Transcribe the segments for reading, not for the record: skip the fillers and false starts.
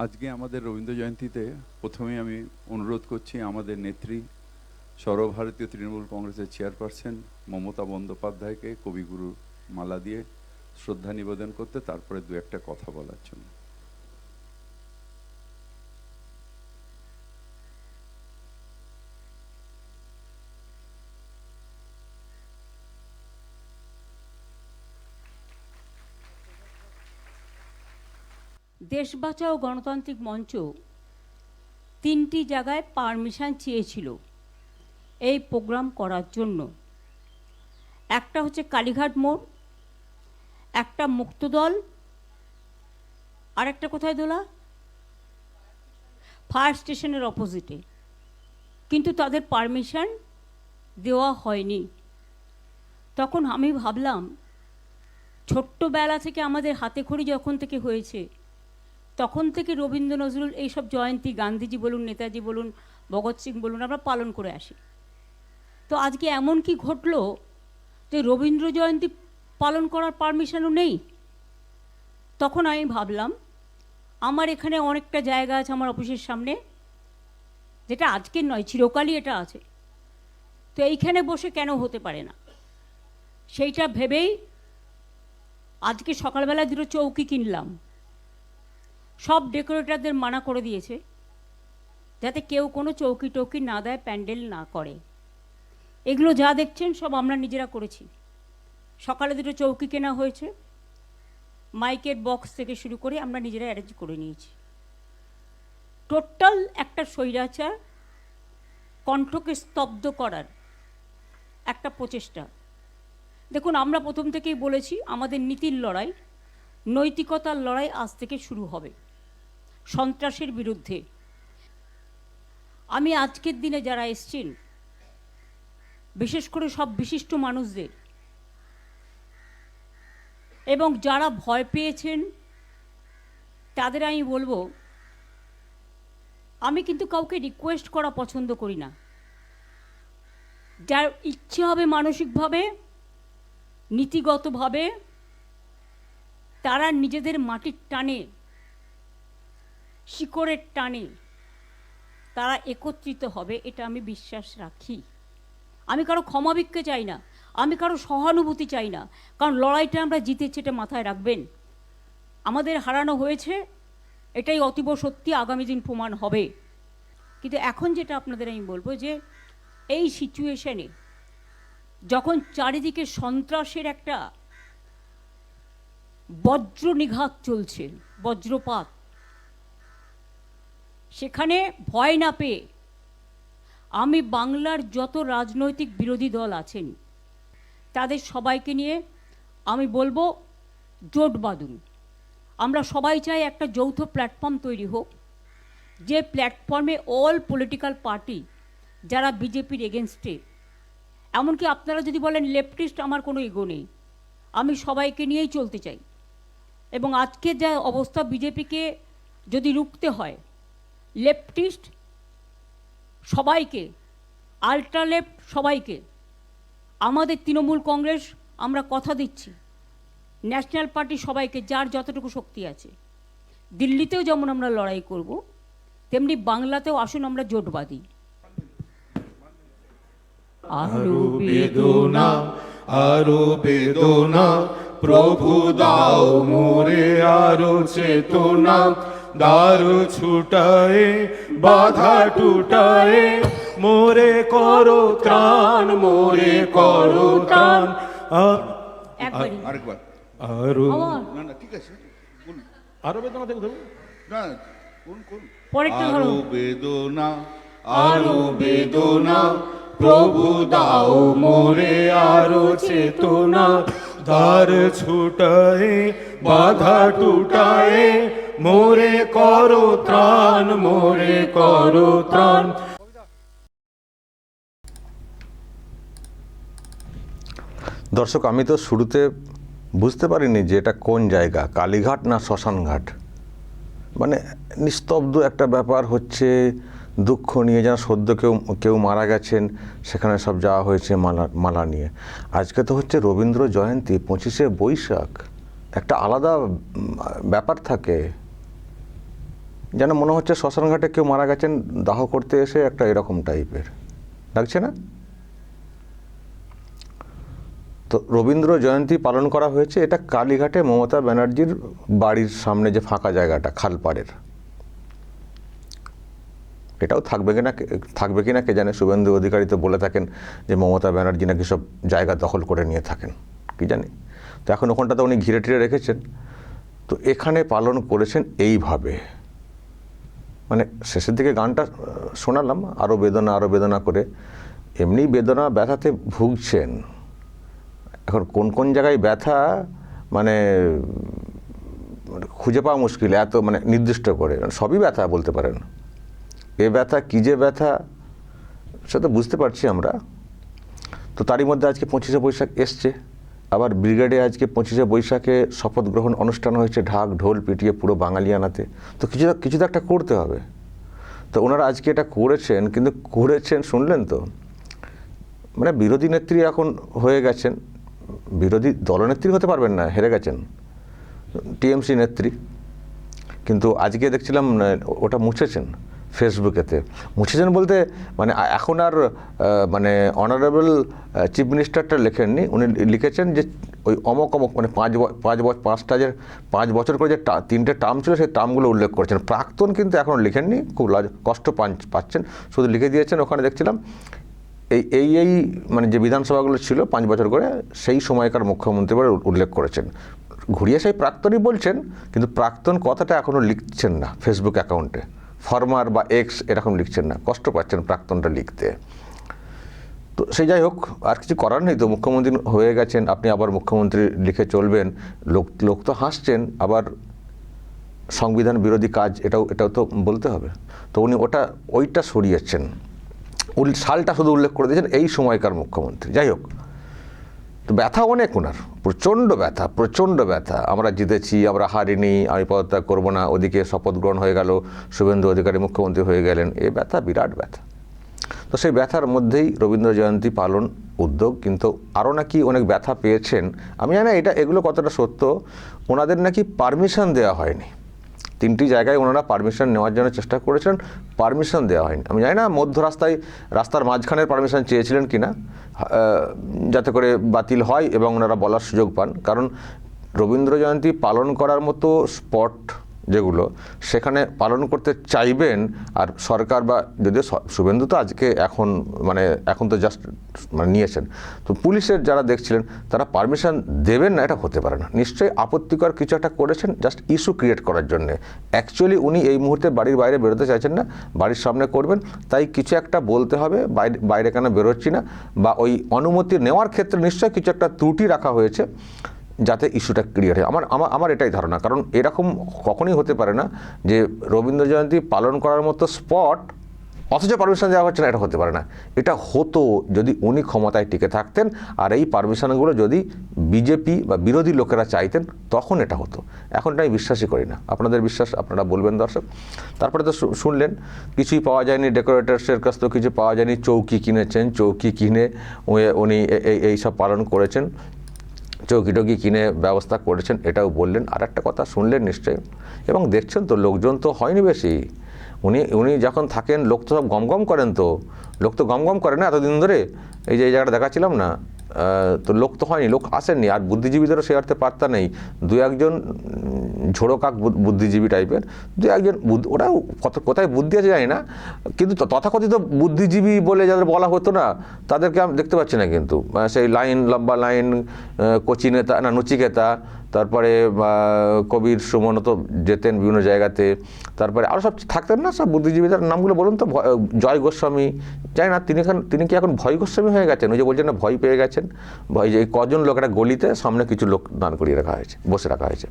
আজকে আমাদের রবীন্দ্র জয়ন্তীতে প্রথমেই আমি অনুরোধ করছি আমাদের নেত্রী সর্বভারতীয় তৃণমূল কংগ্রেসের চেয়ারপারসন মমতা বন্দ্যোপাধ্যায়কে কবিগুরু মালা দিয়ে শ্রদ্ধা নিবেদন করতে, তারপরে দু একটা কথা বলার জন্য। দেশ বাঁচাও গণতান্ত্রিক মঞ্চ তিনটি জায়গায় পারমিশন চেয়েছিল এই প্রোগ্রাম করার জন্য। একটা হচ্ছে কালীঘাট মোড়, একটা মুক্তদল, আর একটা কোথায় দোলা, ফায়ার স্টেশনের অপোজিটে। কিন্তু তাদের পারমিশন দেওয়া হয়নি। তখন আমি ভাবলাম, ছোট্টবেলা থেকে আমাদের হাতেখড়ি যখন থেকে হয়েছে তখন থেকে রবীন্দ্র নজরুল এইসব জয়ন্তী, গান্ধীজি বলুন, নেতাজি বলুন, ভগৎ সিং বলুন, আমরা পালন করে আসি। তো আজকে এমন কি ঘটলো যে রবীন্দ্র জয়ন্তী পালন করার পারমিশনও নেই? তখন আমি ভাবলাম, আমার এখানে অনেকটা জায়গা আছে আমার অফিসের সামনে, যেটা আজকের নয়, চিরকালই এটা আছে। তো এইখানে বসে কেন হতে পারে না, সেইটা ভেবেই আজকে সকালবেলা দুটো চৌকি কিনলাম। সব ডেকোরেটরদের মানা করে দিয়েছে যাতে কেউ কোনো চৌকি টৌকি না দেয়, প্যান্ডেল না করে। এগুলো যা দেখছেন সব আমরা নিজেরা করেছি। সকালে দুটো চৌকি কেনা হয়েছে, মাইকের বক্স থেকে শুরু করে আমরা নিজেরা অ্যারেঞ্জ করে নিয়েছি। টোটাল একটা স্বৈরাচার কণ্ঠকে স্তব্ধ করার একটা প্রচেষ্টা। দেখুন, আমরা প্রথম থেকেই বলেছি আমাদের নীতির লড়াই, নৈতিকতার লড়াই আজ থেকে শুরু হবে সন্ত্রাসের বিরুদ্ধে। আমি আজকের দিনে যারা এসছেন, বিশেষ করে সব বিশিষ্ট মানুষদের, এবং যারা ভয় পেয়েছেন তাদের আমি বলবো, আমি কিন্তু কাউকে রিকোয়েস্ট করা পছন্দ করি না। যার ইচ্ছে হবে মানসিকভাবে, নীতিগতভাবে, তারা নিজেদের মাটির টানে, শিকড়ের টানে তারা একত্রিত হবে, এটা আমি বিশ্বাস রাখি। আমি কারো ক্ষমা ভিক্ষে চাই না, আমি কারো সহানুভূতি চাই না, কারণ লড়াইটা আমরা জিতেছি, এটা মাথায় রাখবেন। আমাদের হারানো হয়েছে, এটাই অতীব সত্যি, আগামী দিন প্রমাণ হবে। কিন্তু এখন যেটা আপনাদের আমি বলবো, যে এই সিচুয়েশনে যখন চারিদিকে সন্ত্রাসের একটা বজ্র নিঘাত চলছে, বজ্রপাত, সেখানে ভয় না পেয়ে আমি বাংলার যত রাজনৈতিক বিরোধী দল আছেন তাদের সবাইকে নিয়ে আমি বলবো, জোট বাঁধুন। আমরা সবাই চাই একটা যৌথ প্ল্যাটফর্ম তৈরি হোক, যে প্ল্যাটফর্মে অল পলিটিক্যাল পার্টি যারা বিজেপির এগেনস্টে, এমনকি আপনারা যদি বলেন লেফটিস্ট, আমার কোনো ইগো নেই, আমি সবাইকে নিয়েই চলতে চাই। এবং আজকে যা অবস্থা, বিজেপিকে যদি রুখতে হয়, লেফটিস্ট সবাইকে, আল্ট্রা লেফট সবাইকে, আমাদের তৃণমূল কংগ্রেস আমরা কথা দিচ্ছি, ন্যাশনাল পার্টি সবাইকে, যার যতটুকু শক্তি আছে, দিল্লিতেও যেমন আমরা লড়াই করব, তেমনি বাংলাতেও আসুন আমরা জোট বাঁধি। আরো বেদনা, আরো বেদনা, প্রভু দাও মোরে আরো চেতনা, দ্বার ছুটায়ে বাধা টুটায়ে, মোরে করো ত্রাণ, মোরে করো ত্রাণ। আরেকবার আরো না না, ঠিক আছে, আরো বেদনা থেকে ধরুন না, কোন কোন পরেরটা ধরো। আরো বেদনা, আরো বেদনা, প্রভু দাও মোরে আরো চেতনা, দ্বার ছুটায়ে বাধা টুটায়ে, মোরে করো ত্রাণ, মোরে করো ত্রাণ। দর্শক, আমি তো শুরুতে বুঝতে পারিনি যে এটা কোন জায়গা, কালীঘাট না শ্মশানঘাট। মানে নিস্তব্ধ একটা ব্যাপার হচ্ছে, দুঃখ নিয়ে, যেন সদ্য কেউ মারা গেছেন, সেখানে সব যাওয়া হয়েছে মালা নিয়ে। আজকে তো হচ্ছে রবীন্দ্র জয়ন্তী, 25শে বৈশাখ, একটা আলাদা ব্যাপার থাকে। যেন মনে হচ্ছে শ্মশানঘাটে কেউ মারা গেছেন দাহ করতে এসে, একটা এরকম টাইপের লাগছে না? তো রবীন্দ্র জয়ন্তী পালন করা হয়েছে, এটা কালীঘাটে মমতা ব্যানার্জির বাড়ির সামনে যে ফাঁকা জায়গাটা খালপাড়ের, এটাও থাকবে কিনা কে জানে। শুভেন্দু অধিকারী তো বলে থাকেন যে মমতা ব্যানার্জি নাকি সব জায়গা দখল করে নিয়ে থাকেন, কি জানি। তো এখন ওখানটা তো উনি ঘিরে টিরে রেখেছেন। তো এখানে পালন করেছেন এইভাবে, মানে শেষের দিকে গানটা শোনালাম, আরও বেদনা করে। এমনি বেদনা ব্যথাতে ভুগছেন। এখন কোন কোন জায়গায় ব্যথা মানে খুঁজে পাওয়া মুশকিল, এত মানে নির্দিষ্ট করে। সবই ব্যথা বলতে পারেন। এ ব্যথা কী যে ব্যথা সেটা বুঝতে পারছি আমরা। তো তারই মধ্যে আজকে 25শে বৈশাখ এসছে, আবার ব্রিগেডে আজকে 25শে বৈশাখে শপথ গ্রহণ অনুষ্ঠান হয়েছে, ঢাক ঢোল পিটিয়ে পুরো বাঙালিয়ানাতে। তো কিছু তো একটা করতে হবে। তো ওনারা আজকে এটা করেছেন, কিন্তু করেছেন শুনলেন তো, মানে বিরোধী নেত্রী এখন হয়ে গেছেন, বিরোধী দলনেত্রী হতে পারবেন না, হেরে গেছেন, টিএমসি নেত্রী। কিন্তু আজকে দেখছিলাম ওটা মুছেছেন ফেসবুকেতে। মুছেছেন বলতে মানে এখন আর মানে অনারেবল চিফ মিনিস্টারটা লেখেননি, উনি লিখেছেন যে ওই অমক মানে 5 বছর করে যে 3টে টার্ম ছিল সেই টার্মগুলো উল্লেখ করেছেন। প্রাক্তন কিন্তু এখনও লিখেননি, খুব কষ্ট পাচ্ছেন, শুধু লিখে দিয়েছেন। ওখানে দেখছিলাম এই মানে যে বিধানসভাগুলো ছিল 5 বছর করে, সেই সময়কার মুখ্যমন্ত্রী বলে উল্লেখ করেছেন। ঘুরিয়ে সেই প্রাক্তনই বলছেন, কিন্তু প্রাক্তন কথাটা এখনও লিখছেন না ফেসবুক অ্যাকাউন্টে, ফরমার বা এক্স এরকম লিখছেন না, কষ্ট পাচ্ছেন প্রাক্তনটা লিখতে। তো সেই যাই হোক, আর কিছু করার নেই। তো মুখ্যমন্ত্রী হয়ে গেছেন, আপনি আবার মুখ্যমন্ত্রী লিখে চলবেন। লোক তো হাসছেন, আবার সংবিধান বিরোধী কাজ এটাও তো বলতে হবে। তো উনি ওইটা সরিয়েছেন, সালটা শুধু উল্লেখ করে দিয়েছেন, এই সময়কার মুখ্যমন্ত্রী। যাই হোক, তো ব্যথা অনেক ওনার, প্রচণ্ড ব্যথা। আমরা জিতেছি, আমরা হারিনি, আমি পদত্যাগ করবো না, ওদিকে শপথ গ্রহণ হয়ে গেল, শুভেন্দু অধিকারী মুখ্যমন্ত্রী হয়ে গেলেন, এই ব্যথা বিরাট ব্যথা। তো সেই ব্যথার মধ্যেই রবীন্দ্র জয়ন্তী পালন উদ্যোগ, কিন্তু আরও নাকি অনেক ব্যথা পেয়েছেন। আমি জানি না এগুলো কতটা সত্য। ওনাদের নাকি পারমিশন দেওয়া হয়নি, 3টি জায়গায় ওনারা পারমিশন নেওয়ার জন্য চেষ্টা করেছিলেন, পারমিশন দেওয়া হয়নি। আমি জানি না মধ্য রাস্তার মাঝখানের পারমিশন চেয়েছিলেন কিনা, যাতে করে বাতিল হয় এবং ওনারা বলার সুযোগ পান। কারণ রবীন্দ্র জয়ন্তী পালন করার মতো স্পট যেগুলো, সেখানে পালন করতে চাইবেন, আর সরকার বা যদিও শুভেন্দু তো এখন তো জাস্ট নিয়েছেন, তো পুলিশের যারা দেখছিলেন তারা পারমিশন দেবেন না, এটা হতে পারে না। নিশ্চয়ই আপত্তিকর কিছু একটা করেছেন জাস্ট ইস্যু ক্রিয়েট করার জন্যে। অ্যাকচুয়ালি উনি এই মুহূর্তে বাড়ির বাইরে বেরোতে চাইছেন না, বাড়ির সামনে করবেন, তাই কিছু একটা বলতে হবে, বাইরে কেন বেরোচ্ছি না, বা ওই অনুমতি নেওয়ার ক্ষেত্রে নিশ্চয়ই কিছু একটা ত্রুটি রাখা হয়েছে যাতে ইস্যুটা ক্লিয়ার হয়। আমার এটাই ধারণা। কারণ এরকম কখনোই হতে পারে না যে রবীন্দ্র জয়ন্তী পালন করার মতো স্পট অথচ পারমিশন দেওয়া হচ্ছে না, এটা হতে পারে না। এটা হতো যদি উনি ক্ষমতায় টিকে থাকতেন, আর এই পারমিশনগুলো যদি বিজেপি বা বিরোধী লোকেরা চাইতেন, তখন এটা হতো। এখন আমি বিশ্বাসই করি না। আপনাদের বিশ্বাস আপনারা বলবেন দর্শক। তারপরে তো শুনলেন কিছুই পাওয়া যায়নি, ডেকোরেটার্সের কাছ থেকে কিছু পাওয়া যায়নি, চৌকি কিনেছেন, চৌকি কিনে উনি এই সব পালন করেছেন, চৌকি টৌকি কিনে ব্যবস্থা করেছেন, এটাও বললেন। আর একটা কথা শুনলেন নিশ্চয়ই, এবং দেখছেন তো, লোকজন তো হয়নি বেশি। উনি যখন থাকেন লোক তো সব গমগম করেন, তো লোক তো গমগম করে না এতদিন ধরে। এই জায়গাটা দেখাচ্ছিলাম না, তো লোক তো হয়নি, লোক আসেননি। আর বুদ্ধিজীবীদেরও সে অর্থে পাত্তা নেই। 2-1জন ঝোড়োকাক বুদ্ধিজীবী টাইপের, 2-1জন ওরাও কোথায় বুদ্ধি আছে জানি না, কিন্তু তথাকথিত বুদ্ধিজীবী বলে যাদের বলা হতো না, তাদেরকে আমি দেখতে পাচ্ছি না। কিন্তু সেই লম্বা লাইন, কচি নেতা না নচিকেতা, তারপরে কবির সুমন তো যেতেন বিভিন্ন জায়গাতে, তারপরে আরও সব থাকতেন না সব বুদ্ধিজীবীদের নামগুলো বলুন তো। জয় গোস্বামী, জানি না তিনি কি এখন ভয় গোস্বামী হয়ে গেছেন? ওই যে বলছেন না ভয় পেয়ে গেছেন, ভয় যে কজন লোক একটা গলিতে সামনে কিছু লোক দান করিয়ে রাখা হয়েছে, বসে রাখা হয়েছে,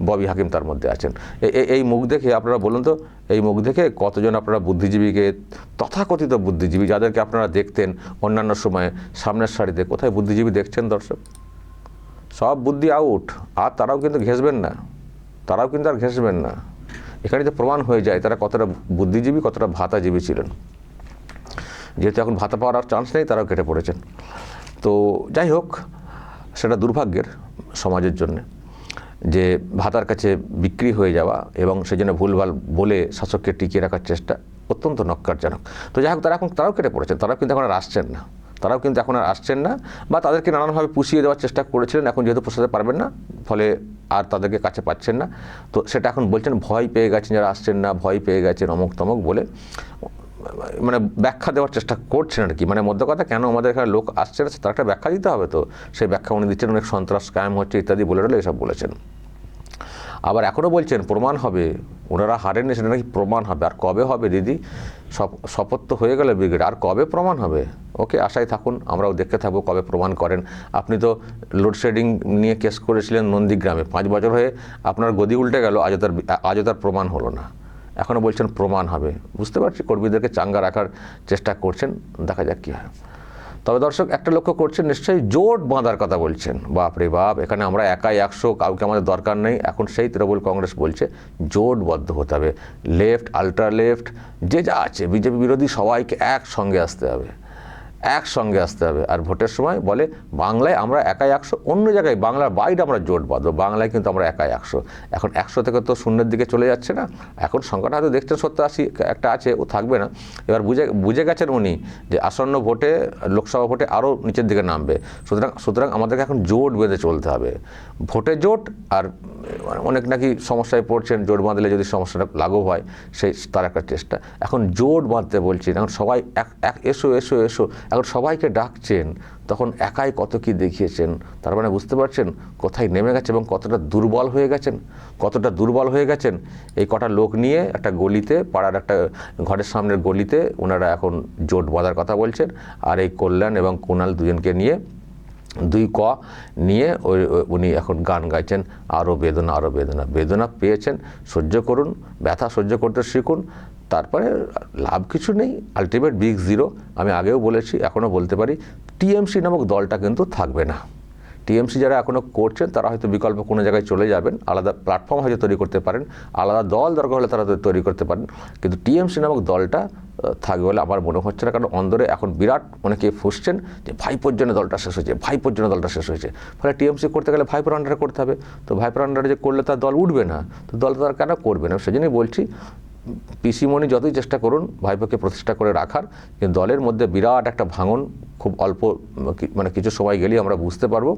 ববি হাকিম তার মধ্যে আছেন। এই মুখ দেখে আপনারা বলুন তো, এই মুখ দেখে কতজন আপনারা বুদ্ধিজীবীকে, তথাকথিত বুদ্ধিজীবী যাদেরকে আপনারা দেখতেন অন্যান্য সময়ে সামনের সারিতে, কোথায় বুদ্ধিজীবী দেখছেন দর্শক? সব বুদ্ধি আউট। আর তারাও কিন্তু ঘেঁষবেন না, এখানে তো প্রমাণ হয়ে যায় তারা কতটা বুদ্ধিজীবী, কতটা ভাতাজীবী ছিলেন। যেহেতু এখন ভাতা পাওয়ার আর চান্স নেই, তারাও কেটে পড়েছেন। তো যাই হোক, সেটা দুর্ভাগ্যের সমাজের জন্যে। যে ভাতার কাছে বিক্রি হয়ে যাওয়া এবং সেজন্য ভুলভাল বলে শাসককে টিকিয়ে রাখার চেষ্টা অত্যন্ত নক্কারজনক। তো যাই হোক, তারাও কেটে পড়েছেন, তারাও কিন্তু এখন আর আসছেন না, বা তাদেরকে নানানভাবে পুষিয়ে দেওয়ার চেষ্টা করেছিলেন, এখন যেহেতু পোষাতে পারবেন না ফলে আর তাদেরকে কাছে পাচ্ছেন না, তো সেটা এখন বলছেন ভয় পেয়ে গেছেন, যারা আসছেন না ভয় পেয়ে গেছেন অমুক তমুক বলে মানে ব্যাখ্যা দেওয়ার চেষ্টা করছেন আর কি। মানে মধ্য কথা, কেন আমাদের এখানে লোক আসছে না তার একটা ব্যাখ্যা দিতে হবে, তো সেই ব্যাখ্যা উনি দিচ্ছেন, অনেক সন্ত্রাস কায়েম হচ্ছে ইত্যাদি বলে এসব বলেছেন। আবার এখনও বলছেন প্রমাণ হবে, ওনারা হারেননি সেটা নাকি প্রমাণ হবে। আর কবে হবে দিদি? শপথ তো হয়ে গেল ব্রিগেড, আর কবে প্রমাণ হবে? ওকে, আশায় থাকুন, আমরাও দেখতে থাকবো কবে প্রমাণ করেন। আপনি তো লোডশেডিং নিয়ে কেস করেছিলেন নন্দীগ্রামে, 5 বছর হয়ে আপনার গদি উল্টে গেল, আজও তার প্রমাণ হলো না, এখনও বলছেন প্রমাণ হবে। বুঝতে পারছি কর্মীদেরকে চাঙ্গা রাখার চেষ্টা করছেন, দেখা যাক কী হয়। তবে দর্শক একটা লক্ষ্য করছেন নিশ্চয়ই, জোট বাঁধার কথা বলছেন। বাপরে বাপ, এখানে আমরা একাই 100, কাউকে আমাদের দরকার নেই। এখন সেই তৃণমূল কংগ্রেস বলছে জোটবদ্ধ হতে হবে, লেফট, আল্ট্রা লেফট, যে যা আছে বিজেপি বিরোধী সবাইকে একসঙ্গে আসতে হবে। আর ভোটের সময় বলে বাংলায় আমরা একাই 100, অন্য জায়গায় বাংলার বাইরে আমরা জোট বাঁধবো, বাংলায় কিন্তু আমরা একাই 100। এখন 100 থেকে তো শূন্যের দিকে চলে যাচ্ছে না, এখন সংখ্যাটা হয়তো দেখছেন 70-80 একটা আছে, ও থাকবে না। এবার বুঝে গেছেন উনি যে আসন্ন ভোটে, লোকসভা ভোটে আরও নিচের দিকে নামবে, সুতরাং আমাদেরকে এখন জোট বেঁধে চলতে হবে। ভোটে জোট, আর অনেক নাকি সমস্যায় পড়ছেন, জোট বাঁধলে যদি সমস্যাটা লাঘব হয় তার একটা চেষ্টা। এখন জোট বাঁধতে বলছেন, এখন সবাই এসো, এখন সবাইকে ডাকছেন, তখন একাই কত কি দেখিয়েছেন। তার মানে বুঝতে পারছেন কোথায় নেমে গেছে এবং কতটা দুর্বল হয়ে গেছেন। এই কটা লোক নিয়ে একটা গলিতে, পাড়ার একটা ঘরের সামনের গলিতে ওনারা এখন জোট বাঁধার কথা বলছেন। আর এই কল্যাণ এবং কুণাল দুজনকে নিয়ে 2 ক নিয়ে উনি এখন গান গাইছেন, আরও বেদনা পেয়েছেন, সহ্য করুন, ব্যথা সহ্য করতে শিখুন, তারপরে লাভ কিছু নেই, আলটিমেট বিগ জিরো। আমি আগেও বলেছি, এখনও বলতে পারি, টিএমসি নামক দলটা কিন্তু থাকবে না। টিএমসি যারা এখনও করছেন তারা হয়তো বিকল্প কোনো জায়গায় চলে যাবেন, আলাদা প্ল্যাটফর্ম হয়তো তৈরি করতে পারেন, আলাদা দল দরকার হলে তারা তৈরি করতে পারেন, কিন্তু টিএমসি নামক দলটা থাকবে বলে আমার মনে হচ্ছে না। কারণ অন্দরে এখন বিরাট অনেকে ফুসছেন যে ভাইপোর জন্য দলটা শেষ হয়েছে, ফলে টিএমসি করতে গেলে ভাইপোর আন্ডারে করতে হবে। তো ভাইপোর আন্ডারে যে করলে তার দল উঠবে না, তো দল তারা কেন করবে না? সেজন্যই বলছি, পিসিমণি যতই চেষ্টা করুন ভাইপোকে প্রতিষ্ঠা করে রাখার, কিন্তু দলের মধ্যে বিরাট একটা ভাঙন খুব অল্প, মানে কিছু সময় গেলেই আমরা বুঝতে পারবো।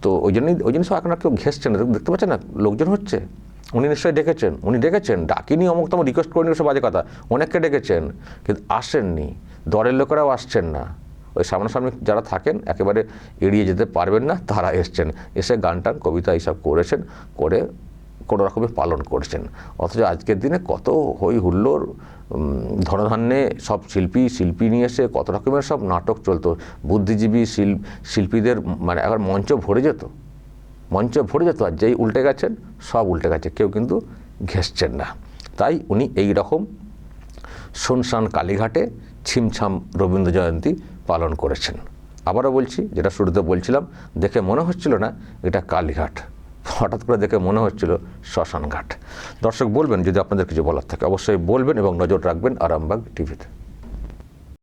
তো ওই জন্যই সব এখন আর কেউ ঘেসছে না, দেখতে পাচ্ছেন না লোকজন হচ্ছে। উনি নিশ্চয়ই ডেকেছেন, ডাকিনি অমুক তমুক রিকোয়েস্ট করেনি, সব বাজে কথা, অনেককে ডেকেছেন কিন্তু আসেননি, দলের লোকেরাও আসছেন না। ওই সামনাসামনি যারা থাকেন একেবারে এড়িয়ে যেতে পারবেন না, তারা এসে গান টান কবিতা এইসব করেছেন, করে কোনো রকমে পালন করছেন। অথচ আজকের দিনে কত হই হুল্লোড়, ধনধান্যে সব শিল্পী নিয়ে এসে কত রকমের সব নাটক চলতো, বুদ্ধিজীবী শিল্পীদের মানে একবার মঞ্চ ভরে যেত, আর যেই উল্টে গেছেন সব উল্টে গেছে, কেউ কিন্তু ঘেঁষছেন না। তাই উনি এই রকম শুনশান কালীঘাটে ছিমছাম রবীন্দ্র জয়ন্তী পালন করেছেন। আবারও বলছি, যেটা শুরুতে বলছিলাম, দেখে মনে হচ্ছিল না এটা কালীঘাট, হঠাৎ করে দেখে মনে হচ্ছিল শ্মশানঘাট। দর্শক বলবেন যদি আপনাদের কিছু বলার থাকে, অবশ্যই বলবেন এবং নজর রাখবেন আরামবাগ টিভিতে।